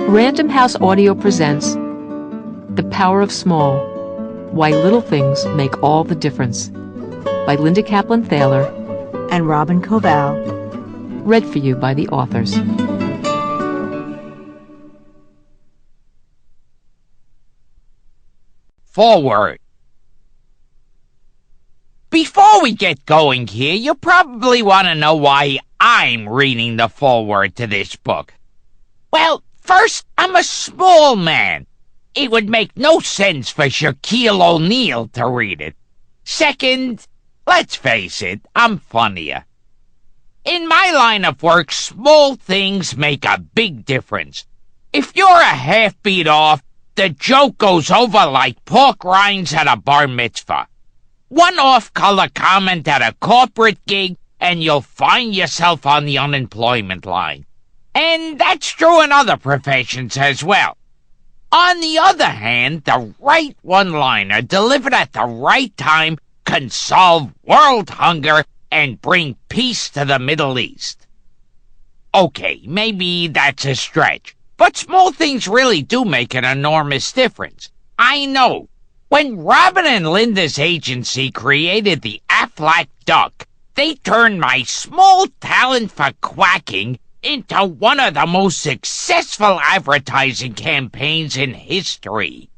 Random House Audio presents The Power of Small, Why Little Things Make All the Difference by Linda Kaplan Thaler and Robin Koval. Read for you by the authors. Forward. Before we get going here, you probably want to know why I'm reading the foreword to this book. Well, first, I'm a small man. It would make no sense for Shaquille O'Neal to read it. Second, let's face it, I'm funnier. In my line of work, small things make a big difference. If you're a half beat off, the joke goes over like pork rinds at a bar mitzvah. One off-color comment at a corporate gig, and you'll find yourself on the unemployment line. And that's true in other professions as well. On the other hand, the right one-liner delivered at the right time can solve world hunger and bring peace to the Middle East. Okay, maybe that's a stretch, but small things really do make an enormous difference. I know. When Robin and Linda's agency created the Aflac Duck, they turned my small talent for quacking into one of the most successful advertising campaigns in history.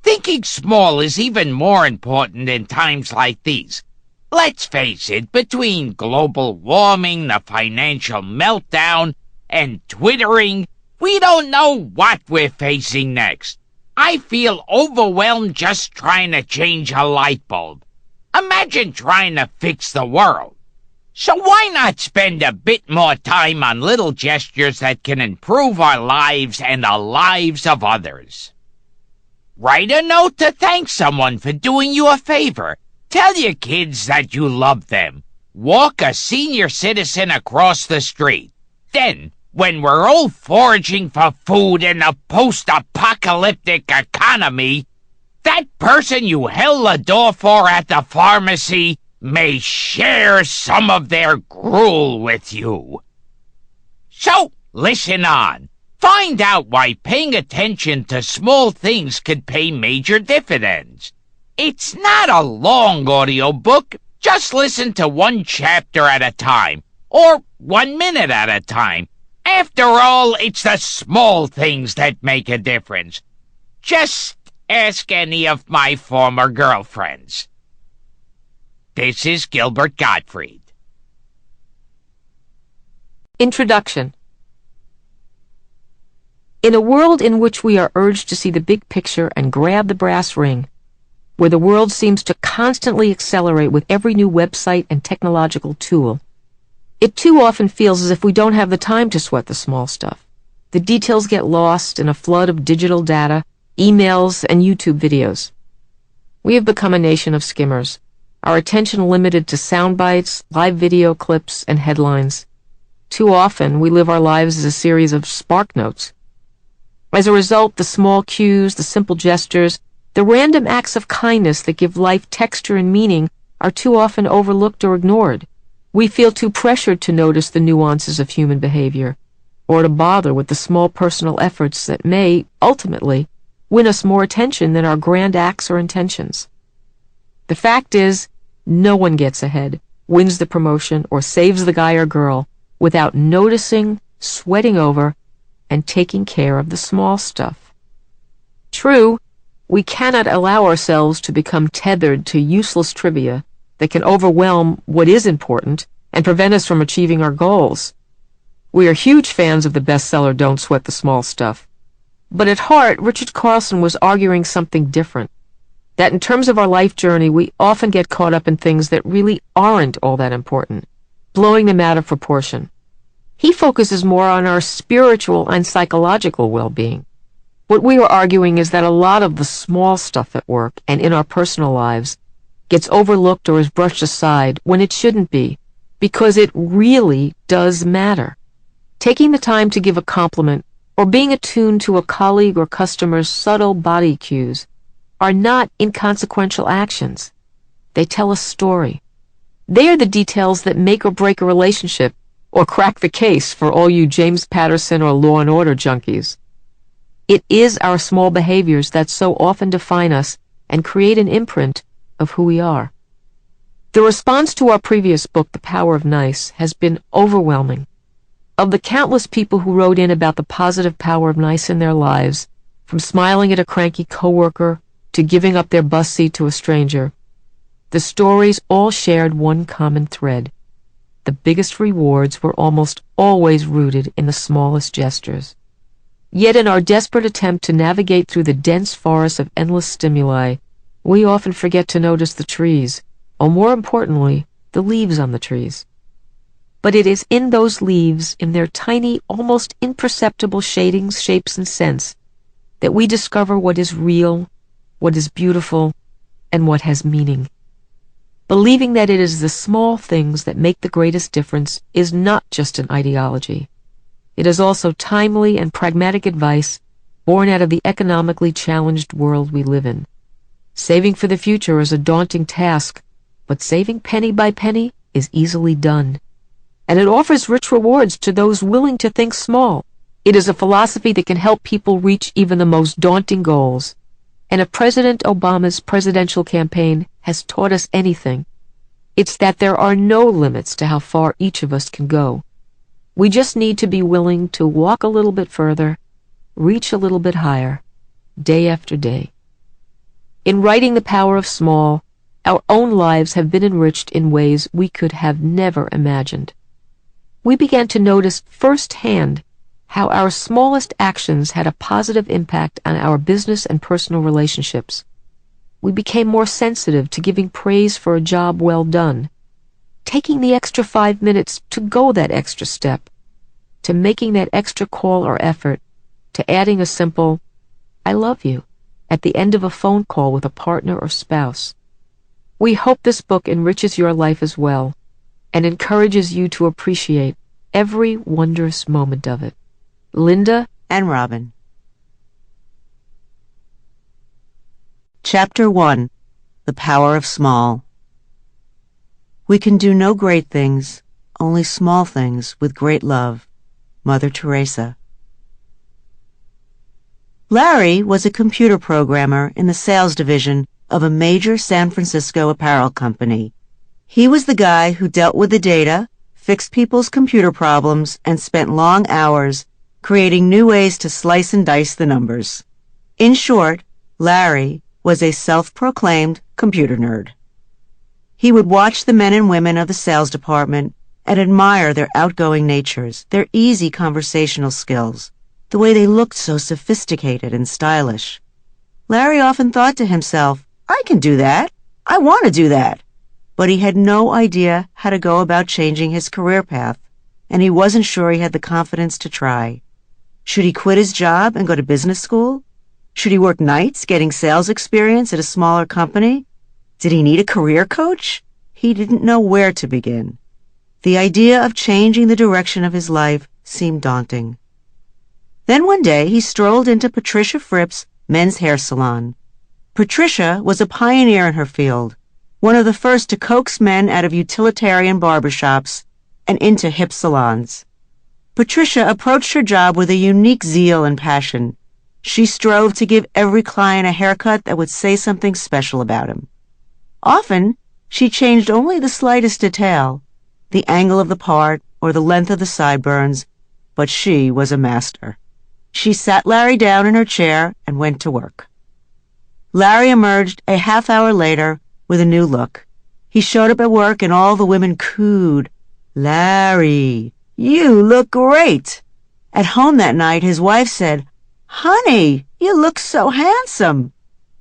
Thinking small is even more important in times like these. Let's face it, between global warming, the financial meltdown, and Twittering, we don't know what we're facing next. I feel overwhelmed just trying to change a light bulb. Imagine trying to fix the world. So why not spend a bit more time on little gestures that can improve our lives and the lives of others? Write a note to thank someone for doing you a favor. Tell your kids that you love them. Walk a senior citizen across the street. Then, when we're all foraging for food in a post-apocalyptic economy, that person you held the door for at the pharmacy may share some of their gruel with you. So, listen on. Find out why paying attention to small things could pay major dividends. It's not a long audiobook. Just listen to one chapter at a time, or 1 minute at a time. After all, it's the small things that make a difference. Just ask any of my former girlfriends. This is Gilbert Gottfried. Introduction. In a world in which we are urged to see the big picture and grab the brass ring, where the world seems to constantly accelerate with every new website and technological tool, it too often feels as if we don't have the time to sweat the small stuff. The details get lost in a flood of digital data, emails, and YouTube videos. We have become a nation of skimmers, our attention limited to sound bites, live video clips, and headlines. Too often, we live our lives as a series of spark notes. As a result, the small cues, the simple gestures, the random acts of kindness that give life texture and meaning are too often overlooked or ignored. We feel too pressured to notice the nuances of human behavior, or to bother with the small personal efforts that may, ultimately, win us more attention than our grand acts or intentions. The fact is, no one gets ahead, wins the promotion, or saves the guy or girl without noticing, sweating over, and taking care of the small stuff. True, we cannot allow ourselves to become tethered to useless trivia that can overwhelm what is important and prevent us from achieving our goals. We are huge fans of the bestseller Don't Sweat the Small Stuff. But at heart, Richard Carlson was arguing something different. That in terms of our life journey, we often get caught up in things that really aren't all that important, blowing them out of proportion. He focuses more on our spiritual and psychological well-being. What we are arguing is that a lot of the small stuff at work and in our personal lives gets overlooked or is brushed aside when it shouldn't be, because it really does matter. Taking the time to give a compliment or being attuned to a colleague or customer's subtle body cues are not inconsequential actions. They tell a story. They are the details that make or break a relationship or crack the case for all you James Patterson or Law and Order junkies. It is our small behaviors that so often define us and create an imprint of who we are. The response to our previous book, The Power of Nice, has been overwhelming. Of the countless people who wrote in about the positive power of nice in their lives, from smiling at a cranky coworker to giving up their bus seat to a stranger, the stories all shared one common thread. The biggest rewards were almost always rooted in the smallest gestures. Yet in our desperate attempt to navigate through the dense forest of endless stimuli, we often forget to notice the trees, or more importantly, the leaves on the trees. But it is in those leaves, in their tiny, almost imperceptible shadings, shapes, and scents, that we discover what is real, what is beautiful, and what has meaning. Believing that it is the small things that make the greatest difference is not just an ideology. It is also timely and pragmatic advice born out of the economically challenged world we live in. Saving for the future is a daunting task, but saving penny by penny is easily done. And it offers rich rewards to those willing to think small. It is a philosophy that can help people reach even the most daunting goals. And if President Obama's presidential campaign has taught us anything, it's that there are no limits to how far each of us can go. We just need to be willing to walk a little bit further, reach a little bit higher, day after day. In writing The Power of Small, our own lives have been enriched in ways we could have never imagined. We began to notice firsthand how our smallest actions had a positive impact on our business and personal relationships. We became more sensitive to giving praise for a job well done, taking the extra 5 minutes to go that extra step, to making that extra call or effort, to adding a simple, "I love you," at the end of a phone call with a partner or spouse. We hope this book enriches your life as well and encourages you to appreciate every wondrous moment of it. Linda and Robin. Chapter 1. The Power of Small. We can do no great things, only small things with great love. Mother Teresa. Larry was a computer programmer in the sales division of a major San Francisco apparel company. He was the guy who dealt with the data, fixed people's computer problems, and spent long hours creating new ways to slice and dice the numbers. In short, Larry was a self-proclaimed computer nerd. He would watch the men and women of the sales department and admire their outgoing natures, their easy conversational skills, the way they looked so sophisticated and stylish. Larry often thought to himself, I can do that. I want to do that. But he had no idea how to go about changing his career path, and he wasn't sure he had the confidence to try. Should he quit his job and go to business school? Should he work nights getting sales experience at a smaller company? Did he need a career coach? He didn't know where to begin. The idea of changing the direction of his life seemed daunting. Then one day he strolled into Patricia Fripp's men's hair salon. Patricia was a pioneer in her field, one of the first to coax men out of utilitarian barbershops and into hip salons. Patricia approached her job with a unique zeal and passion. She strove to give every client a haircut that would say something special about him. Often, she changed only the slightest detail, the angle of the part or the length of the sideburns, but she was a master. She sat Larry down in her chair and went to work. Larry emerged a half hour later with a new look. He showed up at work and all the women cooed, "Larry, you look great." At home that night, his wife said, "Honey, you look so handsome."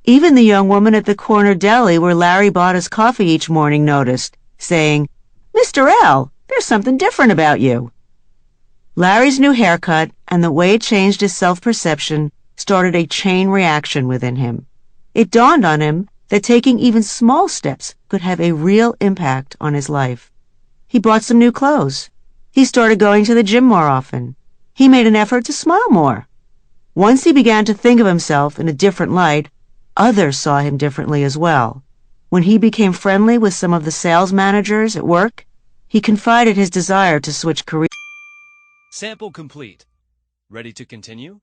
Even the young woman at the corner deli where Larry bought his coffee each morning noticed, saying, "Mr. L, there's something different about you." Larry's new haircut and the way it changed his self-perception started a chain reaction within him. It dawned on him that taking even small steps could have a real impact on his life. He bought some new clothes. He started going to the gym more often. He made an effort to smile more. Once he began to think of himself in a different light, others saw him differently as well. When he became friendly with some of the sales managers at work, he confided his desire to switch careers. Sample complete. Ready to continue?